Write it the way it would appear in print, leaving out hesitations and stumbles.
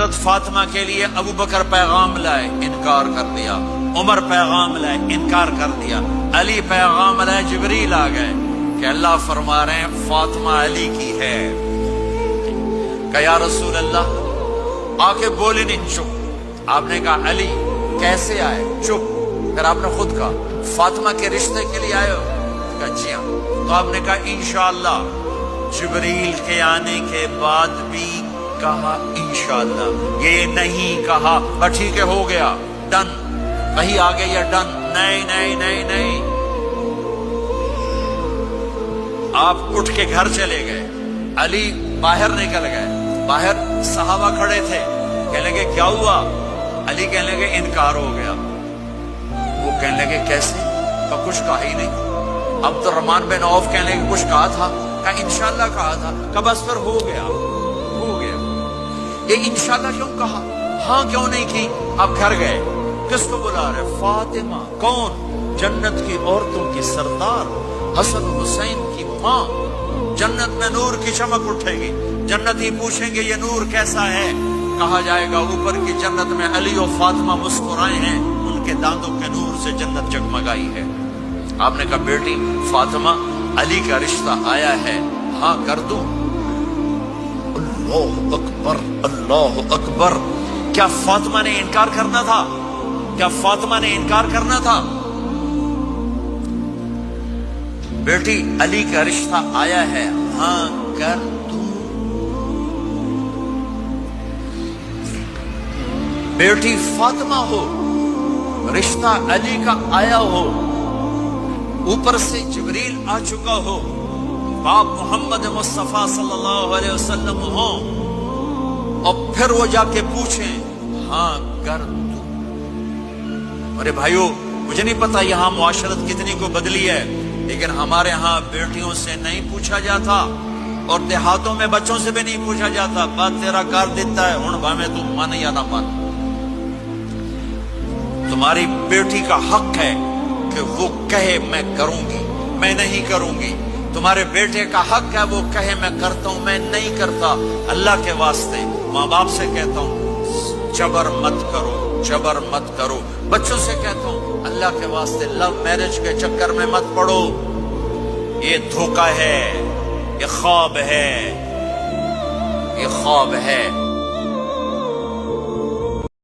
حضرت فاطمہ کے لیے ابو بکر پیغام لائے، انکار کر دیا، عمر پیغام لائے، انکار کر دیا، علی پیغام لائے، جبریل آ گئے کہ اللہ فرما رہے ہیں فاطمہ علی کی ہے۔ کہ یا رسول اللہ، آ کے بولے نہیں، چپ۔ آپ نے کہا علی کیسے آئے؟ چپ۔ پھر آپ نے خود کہا فاطمہ کے رشتے کے لیے آئے ہو؟ کہا جی ہاں۔ تو آپ نے کہا انشاءاللہ۔ جبریل کے آنے کے بعد بھی کہا انشاءاللہ، یہ نہیں کہا بس ٹھیک ہے ہو گیا ڈن، کہیں آگے یا ڈن، نہیں نہیں نہیں نہیں۔ آپ اٹھ کے گھر چلے گئے، علی باہر نکل گئے، باہر صحابہ کھڑے تھے، کہنے لگے کیا ہوا؟ علی کہنے لگے انکار ہو گیا۔ وہ کہنے لگے کیسے؟ تو کچھ کہا ہی نہیں۔ عبد الرحمن بن عوف کہنے لگے کچھ کہا تھا؟ کہا انشاءاللہ کہا تھا۔ کہا بس پھر ہو گیا، ہو گیا۔ یہ انشاءاللہ کیوں کہا؟ ہاں کیوں نہیں کی؟ آپ گھر گئے، کس کو بلا رہے؟ فاطمہ۔ کون؟ جنت کی عورتوں کی سردار، حسن حسین کی ماں۔ جنت میں نور کی چمک اٹھے گی، جنتی پوچھیں گے یہ نور کیسا ہے؟ کہا جائے گا اوپر کی جنت میں علی و فاطمہ مسکرائے ہیں، ان کے دانتوں کے نور سے جنت جگمگائی ہے۔ آپ نے کہا بیٹی فاطمہ، علی کا رشتہ آیا ہے، ہاں کر دوں؟ اللہ اکبر، اللہ اکبر۔ کیا فاطمہ نے انکار کرنا تھا؟ کیا فاطمہ نے انکار کرنا تھا؟ بیٹی علی کا رشتہ آیا ہے، ہاں کر دوں؟ بیٹی فاطمہ ہو، رشتہ علی کا آیا ہو، اوپر سے جبریل آ چکا ہو، باپ محمد مصطفیٰ صلی اللہ علیہ وسلم ہو، اور پھر وہ جا کے پوچھیں ہاں کر دوں؟ ارے بھائیو، مجھے نہیں پتا یہاں معاشرت کتنی کو بدلی ہے، لیکن ہمارے ہاں بیٹیوں سے نہیں پوچھا جاتا، اور دیہاتوں میں بچوں سے بھی نہیں پوچھا جاتا، بات تیرا کار دیتا ہے ہن بھامے تو من یا نہ من۔ تمہاری بیٹی کا حق ہے کہ وہ کہے میں کروں گی، میں نہیں کروں گی۔ تمہارے بیٹے کا حق ہے وہ کہے میں کرتا ہوں، میں نہیں کرتا۔ اللہ کے واسطے ماں باپ سے کہتا ہوں جبر مت کرو، جبر مت کرو۔ بچوں سے کہتا ہوں اللہ کے واسطے لو میرج کے چکر میں مت پڑو، یہ دھوکہ ہے، یہ خواب ہے، یہ خواب ہے۔